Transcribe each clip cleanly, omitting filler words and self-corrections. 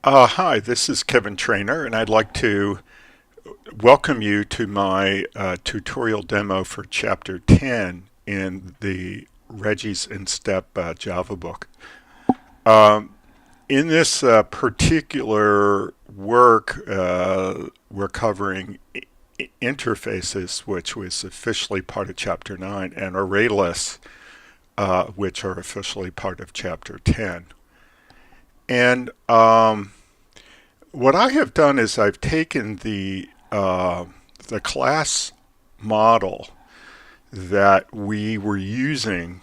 Hi, this is Kevin Trainer, and I'd like to welcome you to my tutorial demo for Chapter 10 in the Reggie's in Step Java book. In this particular work, we're covering interfaces, which was officially part of Chapter 9, and array lists, which are officially part of Chapter 10. And what I have done is I've taken the class model that we were using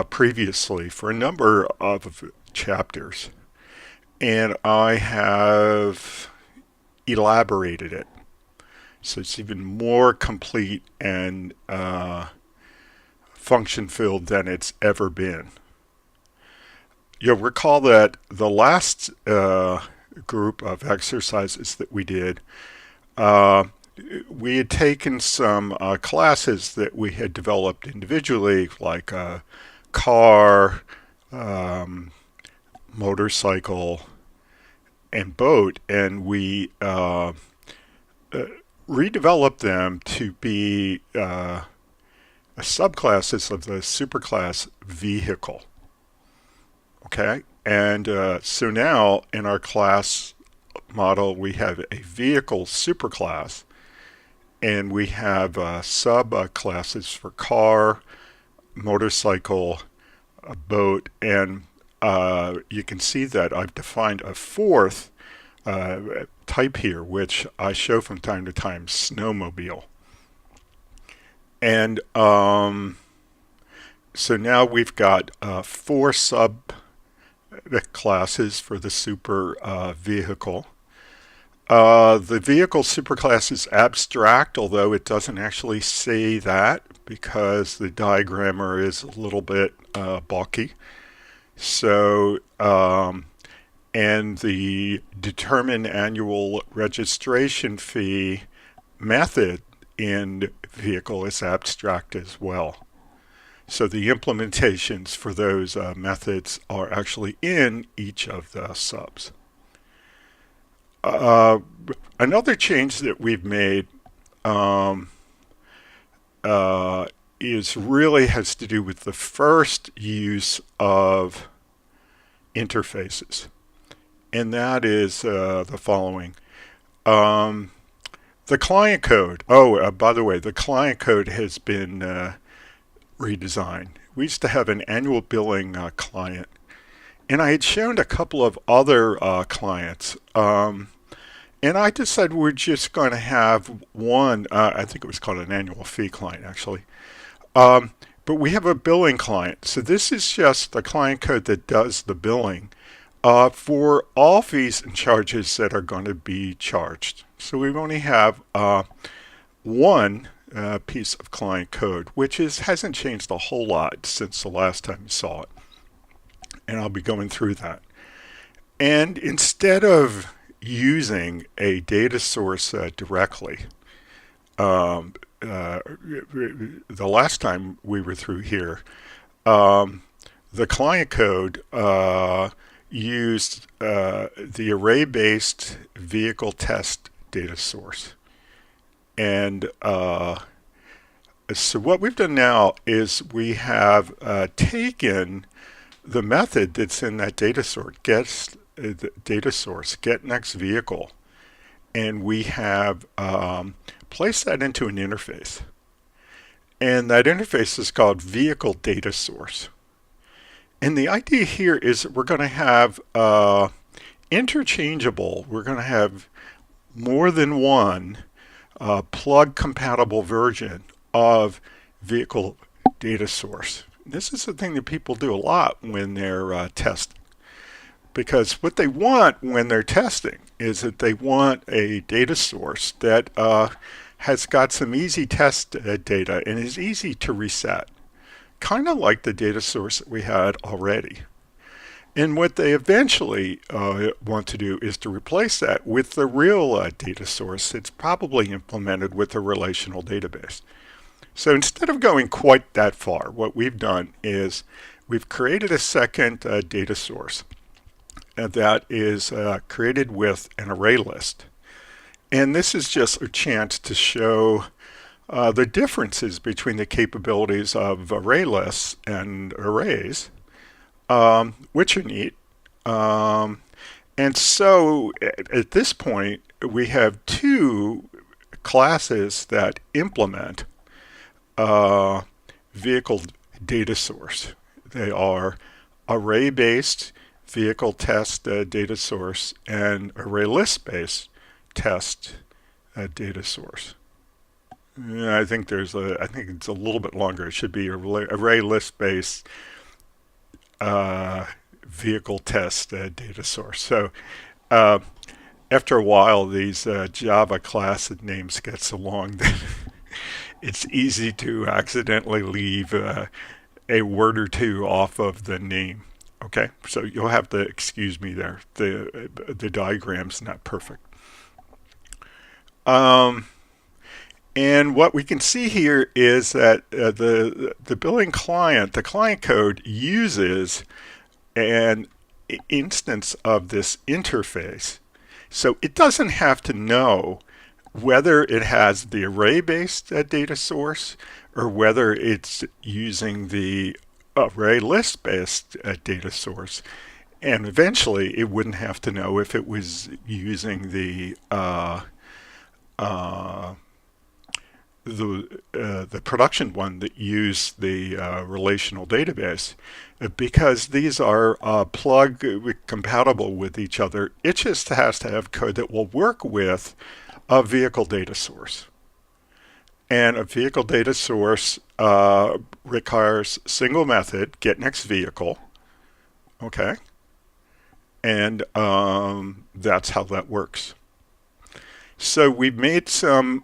previously for a number of chapters, and I have elaborated it so it's even more complete and function filled than it's ever been. You'll recall that the last group of exercises that we did, uh, we had taken some classes that we had developed individually, like car, um, motorcycle, and boat, and we uh, redeveloped them to be subclasses of the superclass vehicle. Okay, and so now in our class model, we have a vehicle superclass, and we have subclasses for car, motorcycle, boat, and you can see that I've defined a fourth type here, which I show from time to time, snowmobile. And so now we've got four sub classes for the super vehicle. The vehicle superclass is abstract, although it doesn't actually say that because the diagrammer is a little bit bulky. So, and the determine annual registration fee method in vehicle is abstract as well. So the implementations for those methods are actually in each of the subs. Uh, Another change that we've made um, uh, is really has to do with the first use of interfaces, and that is the following. Um, the client code. Oh, by the way, the client code has been redesigned. We used to have an annual billing client, and I had shown a couple of other clients. And I decided we're just going to have one, I think it was called an annual fee client actually. Um, but we have a billing client. So this is just the client code that does the billing for all fees and charges that are going to be charged. So we only have one piece of client code, which hasn't changed a whole lot since the last time you saw it. And I'll be going through that. And instead of using a data source directly, um, the last time we were through here, um, the client code used the array-based vehicle test data source. And so what we've done now is we have taken the method that's in that data source, the data source, get next vehicle, and we have placed that into an interface. And that interface is called vehicle data source. And the idea here is that we're going to have interchangeable, we're going to have more than one plug compatible version of vehicle data source. This is the thing that people do a lot when they're testing. Because what they want when they're testing is that they want a data source that has got some easy test data and is easy to reset, kind of like the data source that we had already. And what they eventually want to do is to replace that with the real data source that's probably implemented with a relational database. So instead of going quite that far, what we've done is we've created a second data source. that is created with an array list. And this is just a chance to show the differences between the capabilities of array lists and arrays, which are neat. And so at this point, we have two classes that implement vehicle data source. They are array-based vehicle test data source and array list-based test data source. I think it's a little bit longer. It should be array list-based vehicle test data source. So after a while, these Java class names get so long that it's easy to accidentally leave a word or two off of the name. Okay, so you'll have to excuse me there. The diagram's not perfect. And what we can see here is that the billing client, the client code, uses an instance of this interface. So it doesn't have to know whether it has the array-based data source or whether it's using the array list-based data source. And eventually it wouldn't have to know if it was using the production one that used the relational database, because these are plug compatible with each other. It just has to have code that will work with a vehicle data source. And a vehicle data source requires single method, get next vehicle. Okay. And that's how that works. So we've made some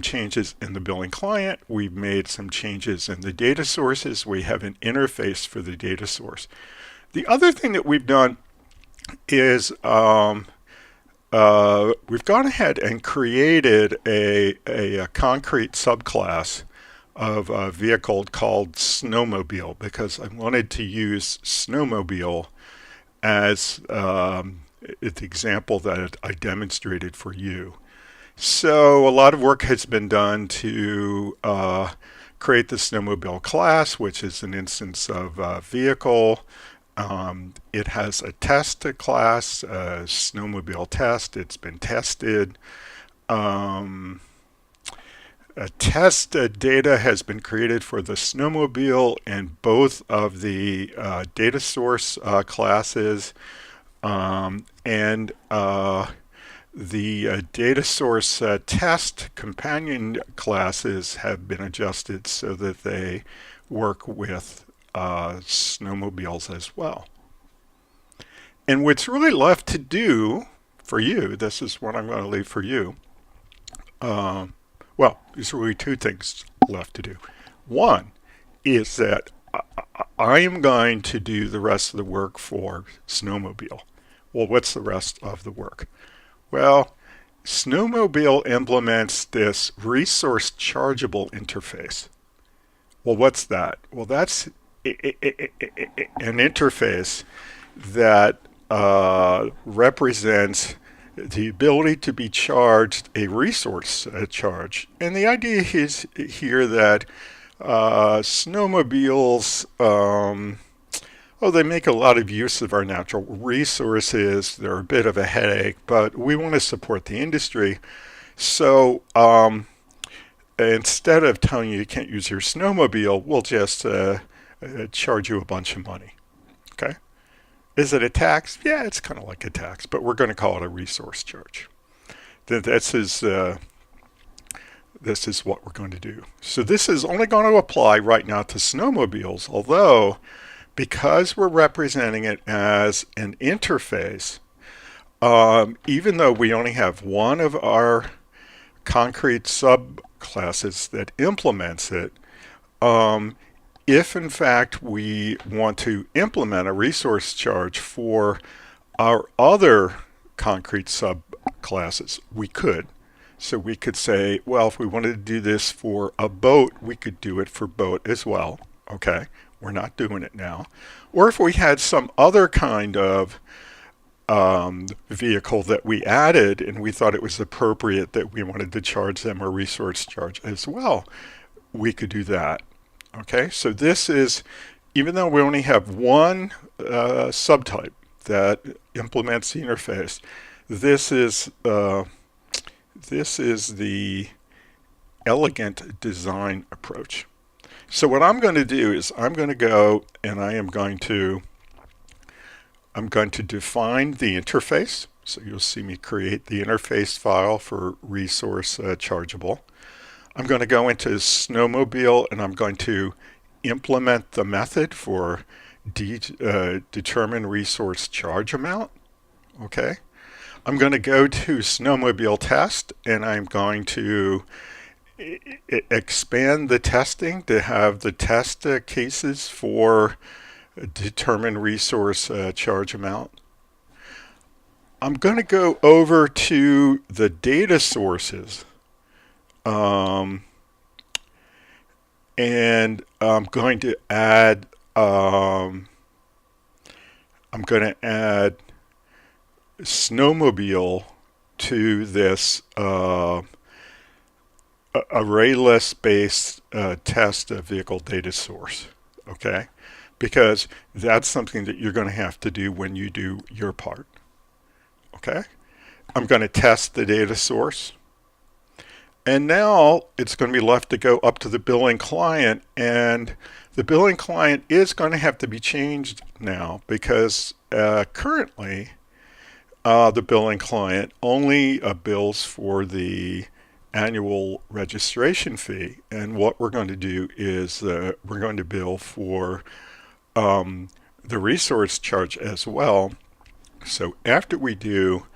changes in the billing client. We've made some changes in the data sources. We have an interface for the data source. The other thing that we've done is we've gone ahead and created a concrete subclass of a vehicle called snowmobile, because I wanted to use snowmobile as the example that I demonstrated for you. So a lot of work has been done to create the snowmobile class, which is an instance of vehicle. It has a test class, a snowmobile test. It's been tested. A test data has been created for the snowmobile in both of the data source classes, and the data source test companion classes have been adjusted so that they work with snowmobiles as well. And what's really left to do for you, this is what I'm going to leave for you. Well, there's really two things left to do. One is that I am going to do the rest of the work for snowmobile. Well, what's the rest of the work? Well, snowmobile implements this resource chargeable interface. Well, what's that? Well, that's an interface that represents the ability to be charged a resource charge. And the idea is here that snowmobiles, they make a lot of use of our natural resources. They're a bit of a headache, but we want to support the industry. So instead of telling you can't use your snowmobile, we'll just charge you a bunch of money. Okay? Is it a tax? Yeah, it's kind of like a tax, but we're going to call it a resource charge. This is what we're going to do. So this is only going to apply right now to snowmobiles, although because we're representing it as an interface, even though we only have one of our concrete subclasses that implements it, if in fact we want to implement a resource charge for our other concrete subclasses, we could. So we could say, well, if we wanted to do this for a boat, we could do it for boat as well. Okay, we're not doing it now. or if we had some other kind of vehicle that we added and we thought it was appropriate that we wanted to charge them a resource charge as well, we could do that. Okay, so this is, even though we only have one subtype that implements the interface, this is the elegant design approach. So what I'm going to do is I'm going to go and I'm going to define the interface. So you'll see me create the interface file for resource chargeable. I'm going to go into Snowmobile and I'm going to implement the method for determine resource charge amount. Okay. I'm going to go to Snowmobile test and I'm going to expand the testing to have the test cases for determine resource charge amount. I'm going to go over to the data sources and I'm going to add Snowmobile to this array list based test of vehicle data source. Okay, because that's something that you're going to have to do when you do your part. Okay, I'm going to test the data source. And now it's going to be left to go up to the billing client, and the billing client is going to have to be changed now because currently the billing client only bills for the annual registration fee. And what we're going to do is we're going to bill for the resource charge as well. So after we do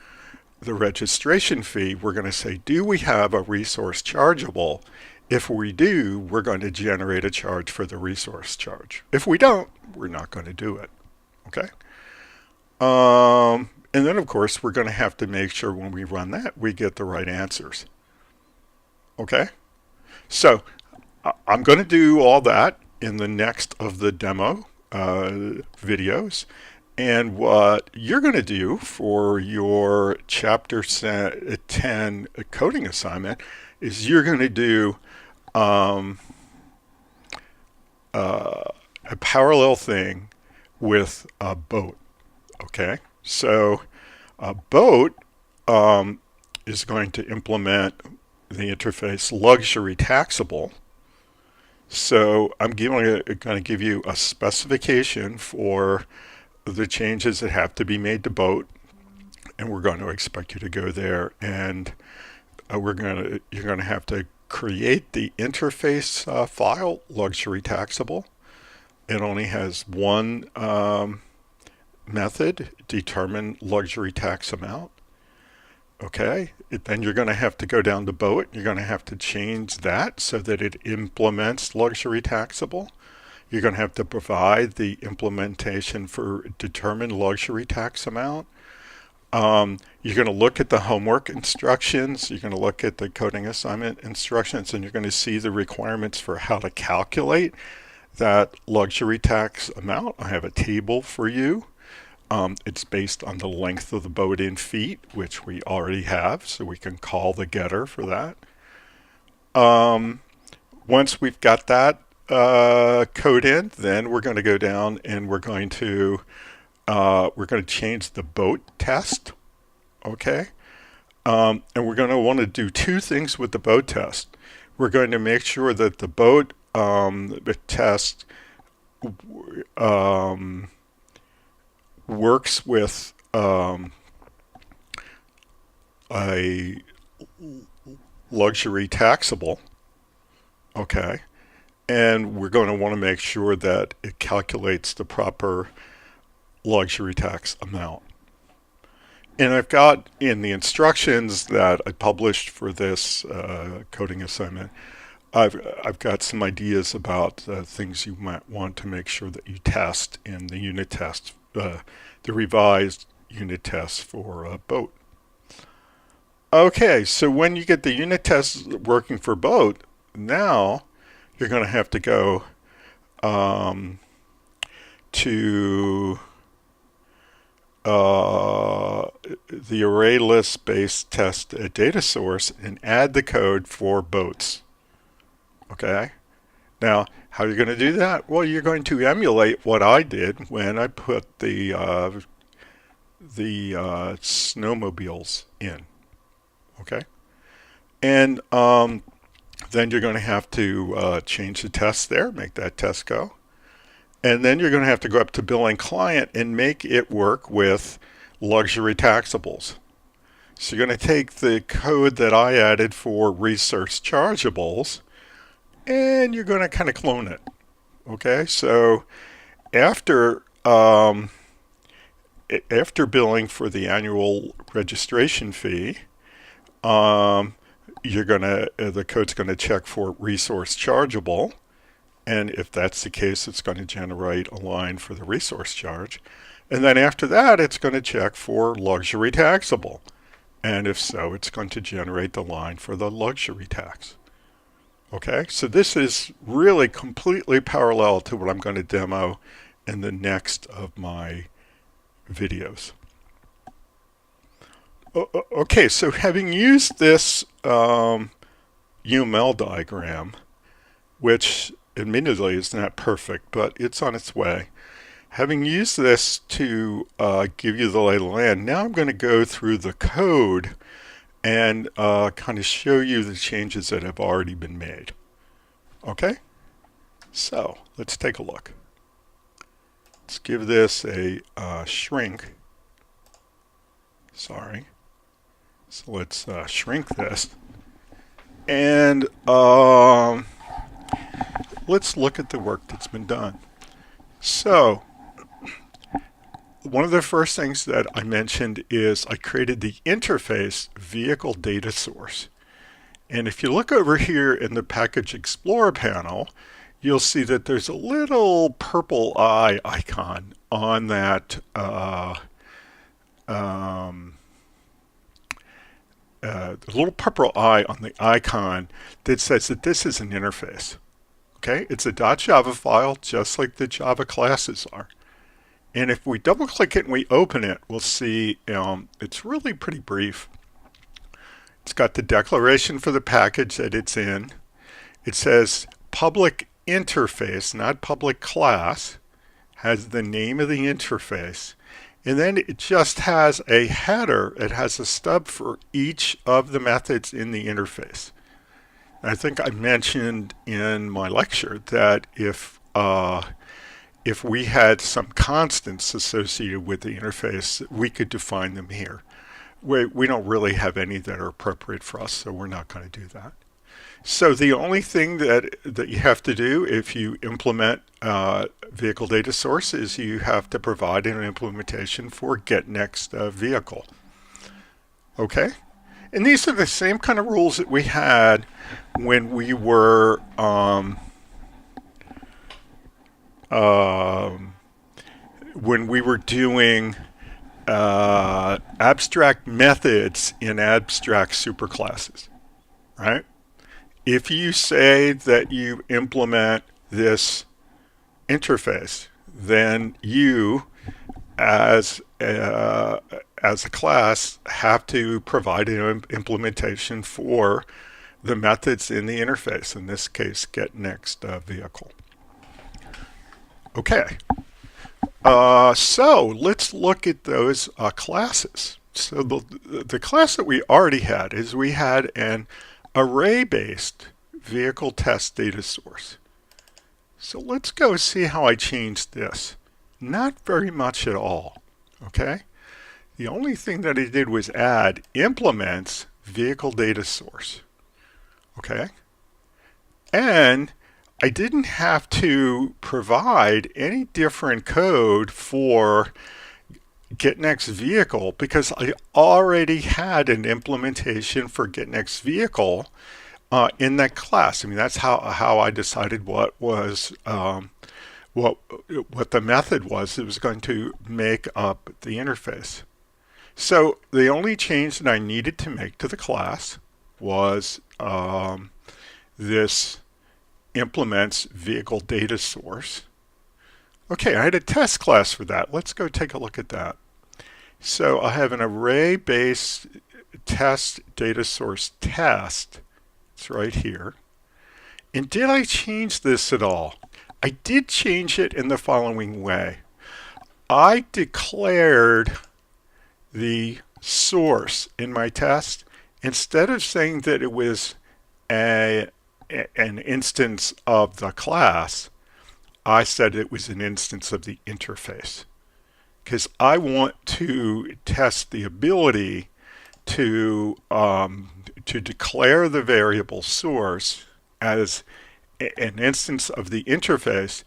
the registration fee, we're going to say, do we have a resource chargeable? If we do, we're going to generate a charge for the resource charge. If we don't, we're not going to do it. Okay. And then of course, we're going to have to make sure when we run that, we get the right answers. Okay. So I'm going to do all that in the next of the demo videos. And what you're going to do for your Chapter 10 coding assignment is you're going to do a parallel thing with a boat. Okay, so a boat is going to implement the interface luxury taxable. So I'm going to give you a specification for the changes that have to be made to boat, and we're going to expect you to go there, and you're going to have to create the interface file luxury taxable. It only has one method, determine luxury tax amount. Okay, then you're going to have to go down to boat. You're going to have to change that so that it implements luxury taxable. You're going to have to provide the implementation for determine luxury tax amount. You're going to look at the homework instructions. You're going to look at the coding assignment instructions, and you're going to see the requirements for how to calculate that luxury tax amount. I have a table for you. It's based on the length of the boat in feet, which we already have, so we can call the getter for that. Once we've got that code in, then we're going to go down and we're going to change the boat test. Okay, and we're going to want to do two things with the boat test. We're going to make sure that the boat test works with a luxury taxable. Okay. And we're going to want to make sure that it calculates the proper luxury tax amount. And I've got in the instructions that I published for this coding assignment, I've got some ideas about things you might want to make sure that you test in the unit test, the revised unit tests for boat. Okay, so when you get the unit tests working for boat, now you're going to have to go to the array list based test data source and add the code for boats. Okay. Now, how are you going to do that? Well, you're going to emulate what I did when I put the snowmobiles in. Okay. And then you're going to have to change the test there, make that test go. And then you're going to have to go up to billing client and make it work with luxury taxables. So you're going to take the code that I added for research chargeables and you're going to kind of clone it. Okay, so after billing for the annual registration fee, the code's going to check for resource chargeable. And if that's the case, it's going to generate a line for the resource charge. And then after that, it's going to check for luxury taxable. And if so, it's going to generate the line for the luxury tax. Okay, so this is really completely parallel to what I'm going to demo in the next of my videos. Okay, so having used this UML diagram, which admittedly is not perfect, but it's on its way. Having used this to give you the lay of the land, now I'm going to go through the code and kind of show you the changes that have already been made. Okay? So, let's take a look. Let's give this a shrink. Sorry. So let's shrink this. And let's look at the work that's been done. So, one of the first things that I mentioned is I created the interface vehicle data source. And if you look over here in the Package Explorer panel, you'll see that there's a little purple eye icon on that little purple eye on the icon that says that this is an interface. Okay, it's a .java file just like the Java classes are. And if we double click it and we open it, we'll see it's really pretty brief. It's got the declaration for the package that it's in. It says public interface, not public class, has the name of the interface. And then it just has a header. It has a stub for each of the methods in the interface. I think I mentioned in my lecture that if we had some constants associated with the interface, we could define them here. We don't really have any that are appropriate for us, so we're not going to do that. So the only thing that you have to do if you implement vehicle data source is you have to provide an implementation for getNextVehicle. Okay? And these are the same kind of rules that we had when we were doing abstract methods in abstract superclasses, right? If you say that you implement this interface, then you, as a class, have to provide an implementation for the methods in the interface, in this case, getNextVehicle. Okay. So let's look at those classes. So the class that we already had is we had an array-based vehicle test data source. So let's go see how I changed this. Not very much at all. Okay. The only thing that I did was add implements vehicle data source. Okay. And I didn't have to provide any different code for getNextVehicle because I already had an implementation for getNextVehicle in that class. I mean, that's how I decided what was what the method was. It was going to make up the interface. So the only change that I needed to make to the class was this implements vehicle data source. Okay, I had a test class for that. Let's go take a look at that. So I have an array-based test data source test. It's right here. And did I change this at all? I did change it in the following way. I declared the source in my test. Instead of saying that it was an instance of the class, I said it was an instance of the interface. Because I want to test the ability to declare the variable source as an instance of the interface,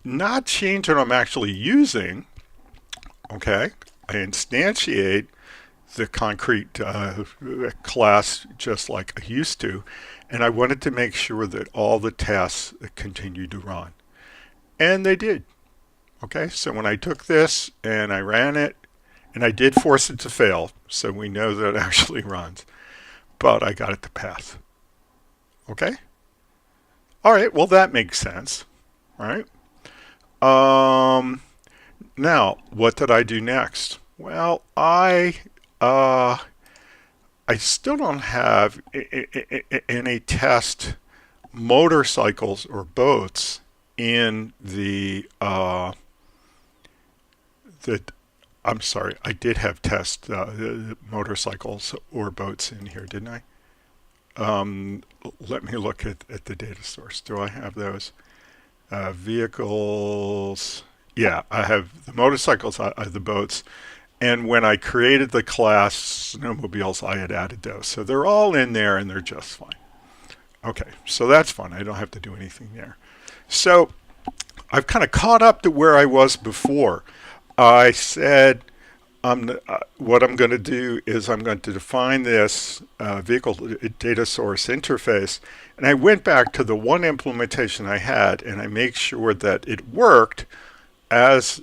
not change what I'm actually using. Okay, I instantiate the concrete class just like I used to, and I wanted to make sure that all the tests continued to run. And they did. Okay, so when I took this and I ran it, and I did force it to fail, so we know that it actually runs, but I got it to pass. Okay? All right, well, that makes sense, right? Now, what did I do next? Well, I still don't have any test motorcycles or boats in I'm sorry, I did have test motorcycles or boats in here, didn't I? Let me look at the data source. Do I have those? Vehicles. Yeah, I have the motorcycles, I have the boats. And when I created the class snowmobiles, I had added those. So they're all in there and they're just fine. Okay, so that's fun. I don't have to do anything there. So I've kind of caught up to where I was before. I said what I'm going to do is I'm going to define this vehicle data source interface, and I went back to the one implementation I had, and I make sure that it worked as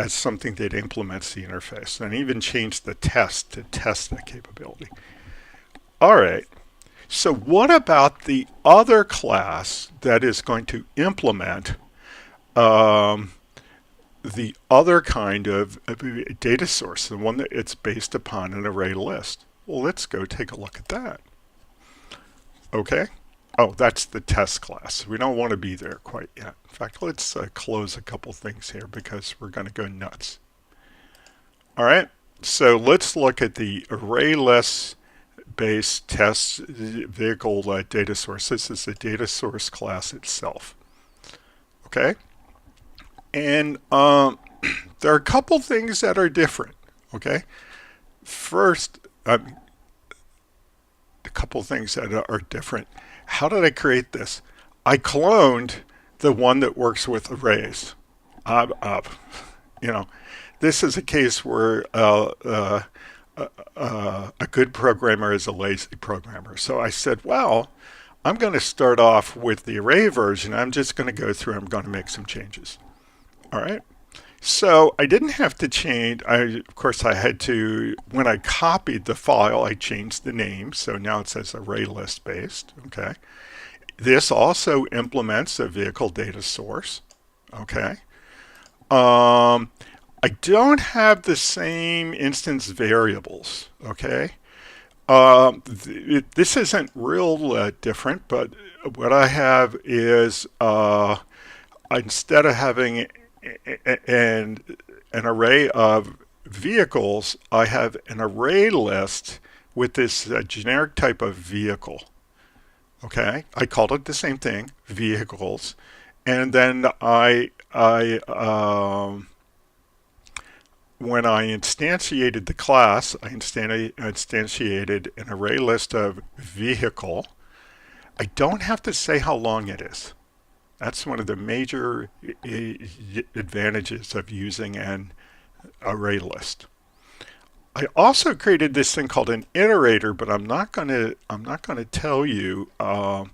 something that implements the interface, and I even changed the test to test that capability. All right. So what about the other class that is going to implement the other kind of data source, the one that it's based upon an array list? Well, let's go take a look at that. Okay. Oh, that's the test class. We don't want to be there quite yet. In fact, let's close a couple things here because we're going to go nuts. All right. So let's look at the array list based test vehicle data source. This is the data source class itself. Okay. And there are a couple things that are different. Okay. First, a couple things that are different. How did I create this? I cloned the one that works with arrays. This is a case where a good programmer is a lazy programmer. So I said, well, I'm going to start off with the array version. I'm just going to go through. I'm going to make some changes. All right. So I didn't have to change. Of course, I had to, when I copied the file, I changed the name. So now it says array list based. Okay. This also implements a vehicle data source. Okay. I don't have the same instance variables. Okay. This isn't real different, but what I have is instead of having an array of vehicles, I have an array list with this generic type of vehicle. Okay, I called it the same thing, vehicles, and then when I instantiated the class, I instantiated an array list of vehicle. I don't have to say how long it is. That's one of the major advantages of using an array list. I also created this thing called an iterator, but I'm not going to tell you how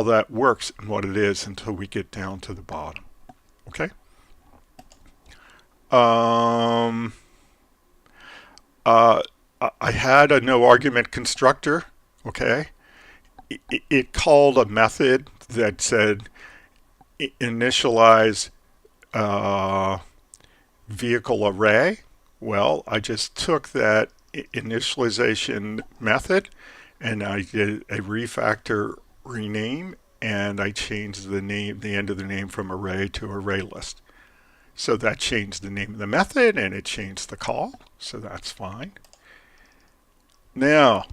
that works and what it is until we get down to the bottom. Okay. I had a no argument constructor. Okay. It called a method that said initialize vehicle array? Well, I just took that initialization method and I did a refactor rename, and I changed the end of the name from array to array list. So that changed the name of the method and it changed the call, so that's fine. Now,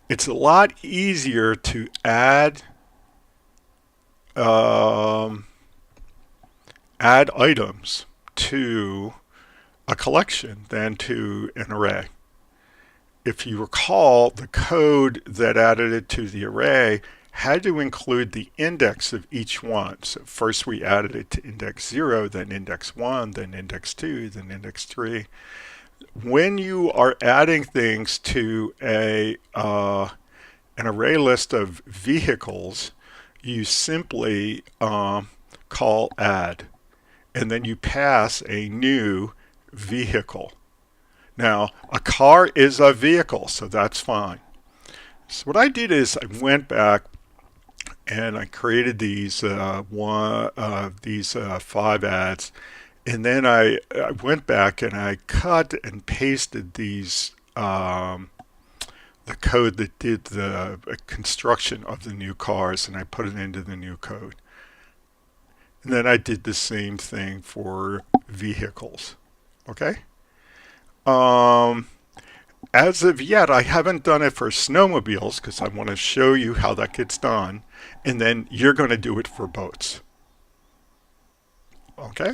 it's a lot easier to add items to a collection than to an array. If you recall, the code that added it to the array had to include the index of each one. So first we added it to index 0, then index 1, then index 2, then index 3. When you are adding things to an array list of vehicles, you simply call add, and then you pass a new vehicle. Now, a car is a vehicle, so that's fine. So what I did is I went back and I created these 5 adds, and then I went back and I cut and pasted these the code that did the construction of the new cars, and I put it into the new code. And then I did the same thing for vehicles. Okay? As of yet, I haven't done it for snowmobiles because I want to show you how that gets done, and then you're going to do it for boats. Okay?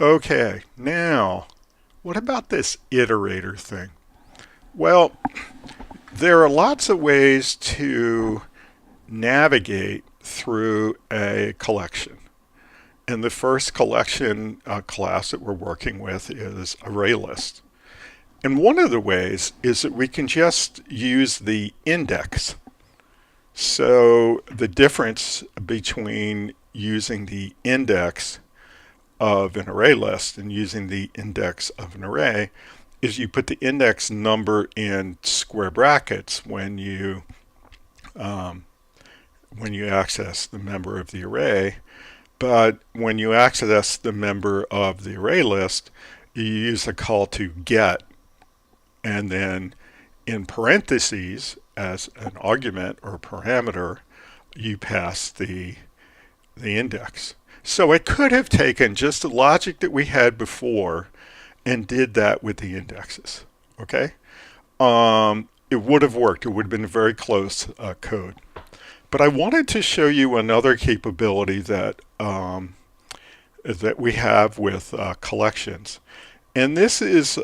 Okay, now, what about this iterator thing? Well, there are lots of ways to navigate through a collection. And the first collection class that we're working with is ArrayList. And one of the ways is that we can just use the index. So the difference between using the index of an array list and using the index of an array is you put the index number in square brackets when you access the member of the array. But when you access the member of the array list, you use a call to get, and then in parentheses as an argument or parameter, you pass the index. So it could have taken just the logic that we had before and did that with the indexes. Okay? It would have worked. It would have been a very close code. But I wanted to show you another capability that we have with collections. And this is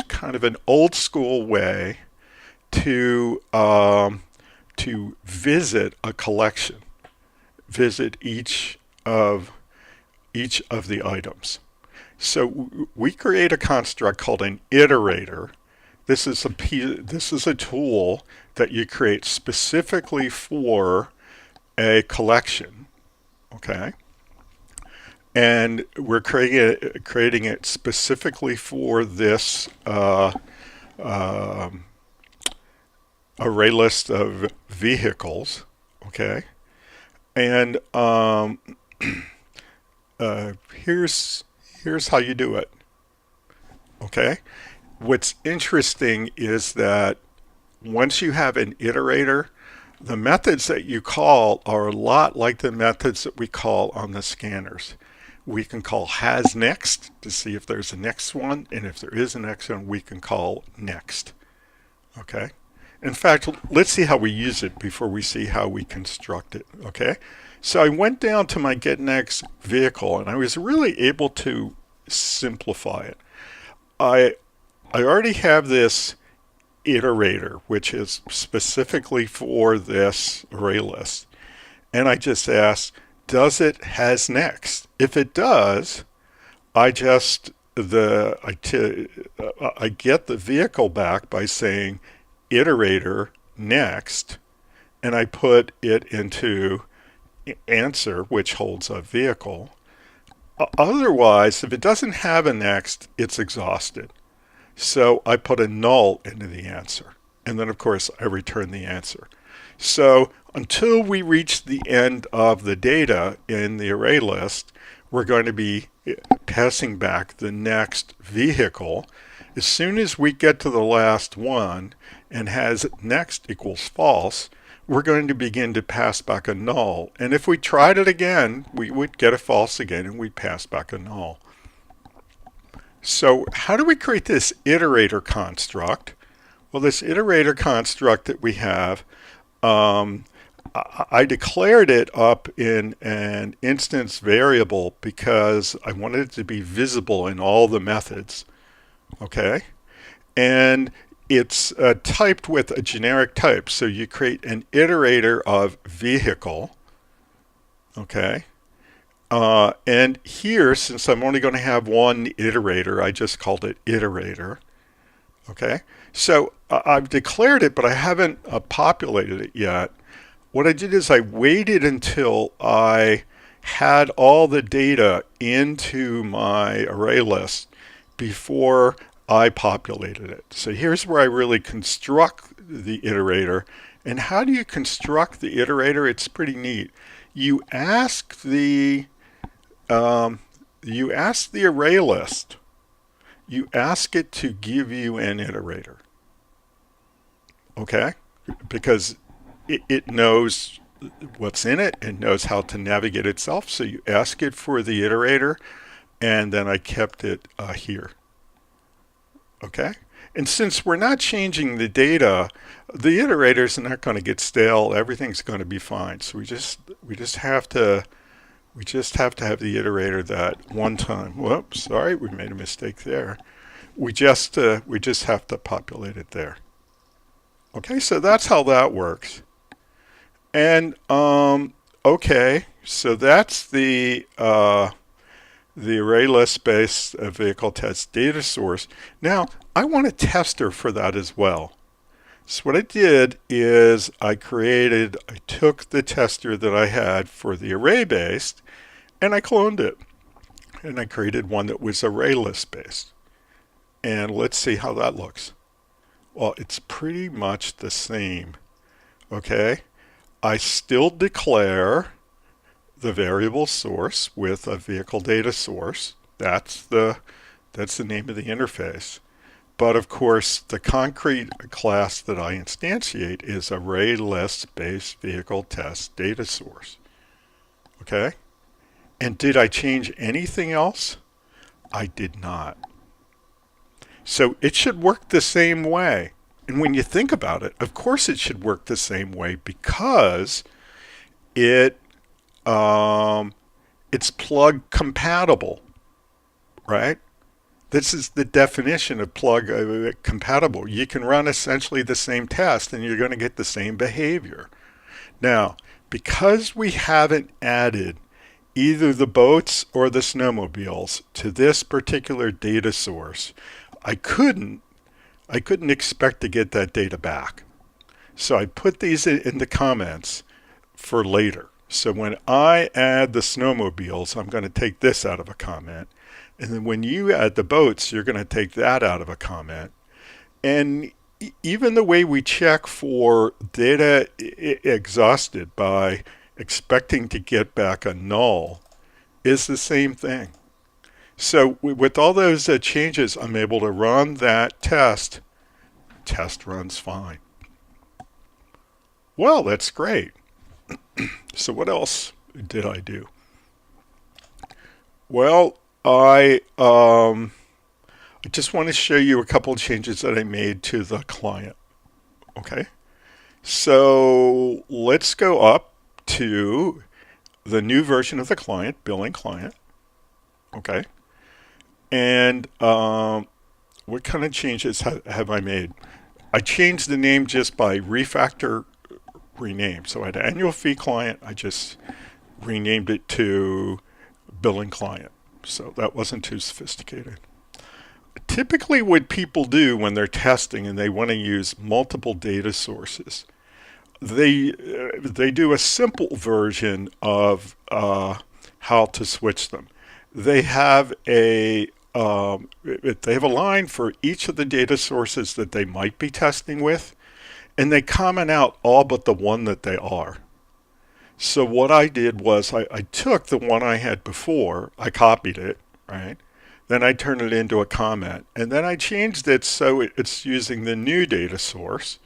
kind of an old school way to visit a collection, visit each of the items. So we create a construct called an iterator. This is a tool that you create specifically for a collection. Okay. And we're creating it specifically for this array list of vehicles. Okay. And here's how you do it. Okay. What's interesting is that once you have an iterator, the methods that you call are a lot like the methods that we call on the scanners. We can call hasNext to see if there's a next one, and if there is a next one, we can call next. Okay? In fact, let's see how we use it before we see how we construct it. Okay? So I went down to my getNext vehicle, and I was really able to simplify it. I already have this iterator, which is specifically for this array list. And I just asked, does it hasNext? If it does, I get the vehicle back by saying iterator next, and I put it into answer, which holds a vehicle. Otherwise, if it doesn't have a next, it's exhausted. So I put a null into the answer. And then, of course, I return the answer. So until we reach the end of the data in the array list, we're going to be passing back the next vehicle. As soon as we get to the last one and has next equals false, we're going to begin to pass back a null. And if we tried it again, we would get a false again and we'd pass back a null. So how do we create this iterator construct? Well, this iterator construct that we have, I declared it up in an instance variable because I wanted it to be visible in all the methods. Okay, and it's typed with a generic type. So you create an iterator of vehicle. Okay, and here, since I'm only going to have one iterator, I just called it iterator. Okay, so I've declared it, but I haven't populated it yet. What I did is I waited until I had all the data into my array list before I populated it. So here's where I really construct the iterator. And how do you construct the iterator? It's pretty neat. You ask the array list. You ask it to give you an iterator. Okay? Because it knows what's in it and knows how to navigate itself. So you ask it for the iterator, and then I kept it here. Okay? And since we're not changing the data, the iterators are not going to get stale. Everything's going to be fine. So we just have to have the iterator that one time. Whoops, sorry, we made a mistake there. We just have to populate it there. Okay, so that's how that works. And okay, so that's the array list based vehicle test data source. Now I want a tester for that as well. So what I did is I took the tester that I had for the array based and I cloned it. And I created one that was array list based. And let's see how that looks. Well, it's pretty much the same. Okay, I still declare the variable source with a vehicle data source. That's the name of the interface. But of course, the concrete class that I instantiate is array list based vehicle test data source. Okay? And did I change anything else? I did not. So it should work the same way. And when you think about it, of course it should work the same way because it's plug compatible, right? This is the definition of plug compatible. You can run essentially the same test and you're going to get the same behavior. Now, because we haven't added either the boats or the snowmobiles to this particular data source, I couldn't expect to get that data back. So I put these in the comments for later. So when I add the snowmobiles, I'm going to take this out of a comment. And then when you add the boats, you're going to take that out of a comment. And even the way we check for data exhausted by expecting to get back a null is the same thing. So with all those changes, I'm able to run that test. Test runs fine. Well, that's great. So what else did I do? Well, I just want to show you a couple of changes that I made to the client. Okay. So let's go up to the new version of the client, billing client. Okay. And what kind of changes have I made? I changed the name just by refactor rename. So I had annual fee client. I just renamed it to billing client. So that wasn't too sophisticated. Typically what people do when they're testing and they want to use multiple data sources, they do a simple version of how to switch them. They have a line for each of the data sources that they might be testing with, and they comment out all but the one that they are. So what I did was I took the one I had before, I copied it, right? Then I turned it into a comment, and then I changed it so it's using the new data source,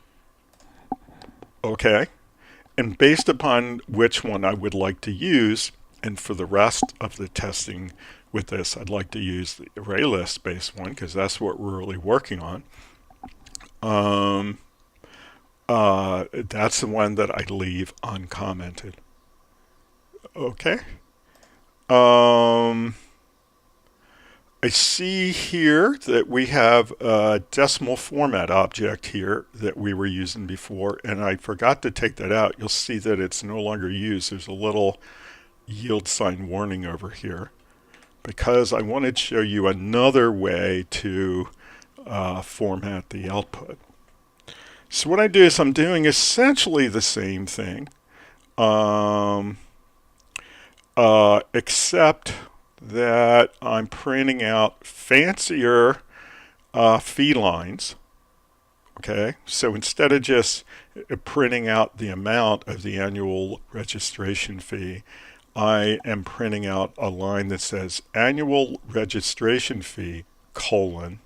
okay? And based upon which one I would like to use, and for the rest of the testing with this, I'd like to use the array list based one because that's what we're really working on. That's the one that I leave uncommented. Okay. I see here that we have a decimal format object here that we were using before, and I forgot to take that out. You'll see that it's no longer used. There's a little yield sign warning over here because I wanted to show you another way to format the output. So what I do is I'm doing essentially the same thing, except that I'm printing out fancier fee lines. Okay, so instead of just printing out the amount of the annual registration fee, I am printing out a line that says annual registration fee, colon,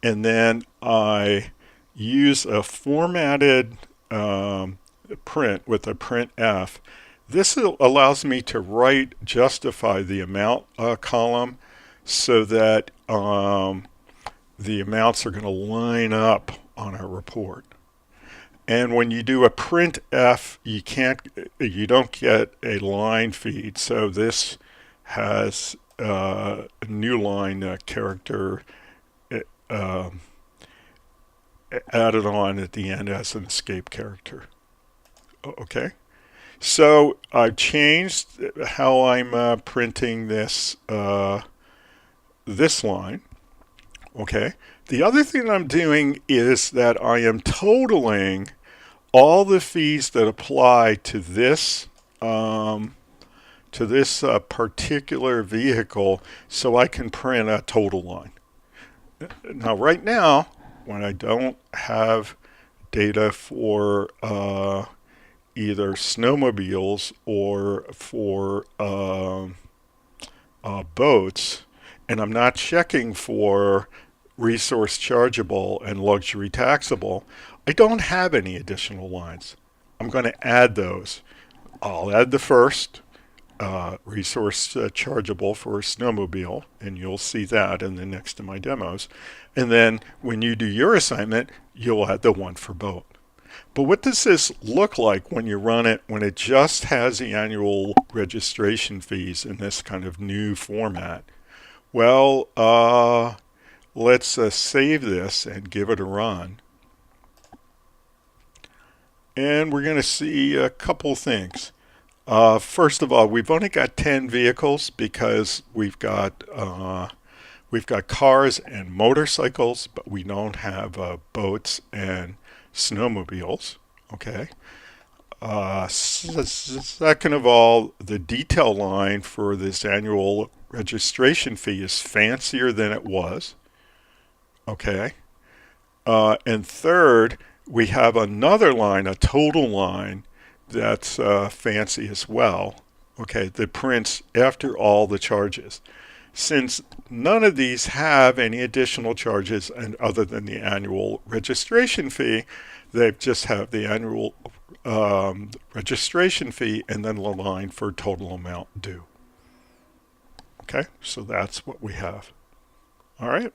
and then I use a formatted print with a printf. This allows me to justify the amount column so that the amounts are going to line up on our report. And when you do a printf, you don't get a line feed. So this has a new line character added on at the end as an escape character. Okay. So I've changed how I'm printing this this line. Okay. The other thing I'm doing is that I am totaling all the fees that apply to this particular vehicle, so I can print a total line. Now, right now, when I don't have data for either snowmobiles or for boats, and I'm not checking for resource chargeable and luxury taxable, I don't have any additional lines. I'm going to add those. I'll add the first, resource chargeable for a snowmobile, and you'll see that in the next of my demos. And then when you do your assignment, you'll add the one for boat. But what does this look like when you run it, when it just has the annual registration fees in this kind of new format? Well, let's save this and give it a run. And we're going to see a couple things. First of all, we've only got 10 vehicles because we've got cars and motorcycles, but we don't have boats and snowmobiles. Okay. Second of all, the detail line for this annual registration fee is fancier than it was. Okay. And third, we have another line, a total line, that's fancy as well. Okay, that prints after all the charges. Since none of these have any additional charges and other than the annual registration fee, they just have the annual registration fee and then the line for total amount due. Okay, so that's what we have. All right.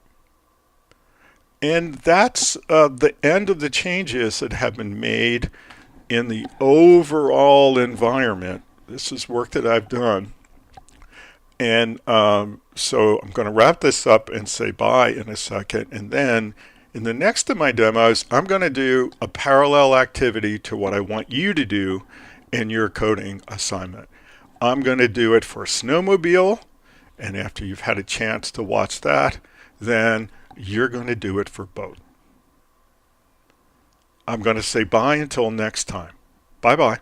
And that's the end of the changes that have been made in the overall environment. This is work that I've done. And so I'm going to wrap this up and say bye in a second. And then in the next of my demos, I'm going to do a parallel activity to what I want you to do in your coding assignment. I'm going to do it for snowmobile. And after you've had a chance to watch that, then you're going to do it for boat. I'm going to say bye until next time. Bye-bye.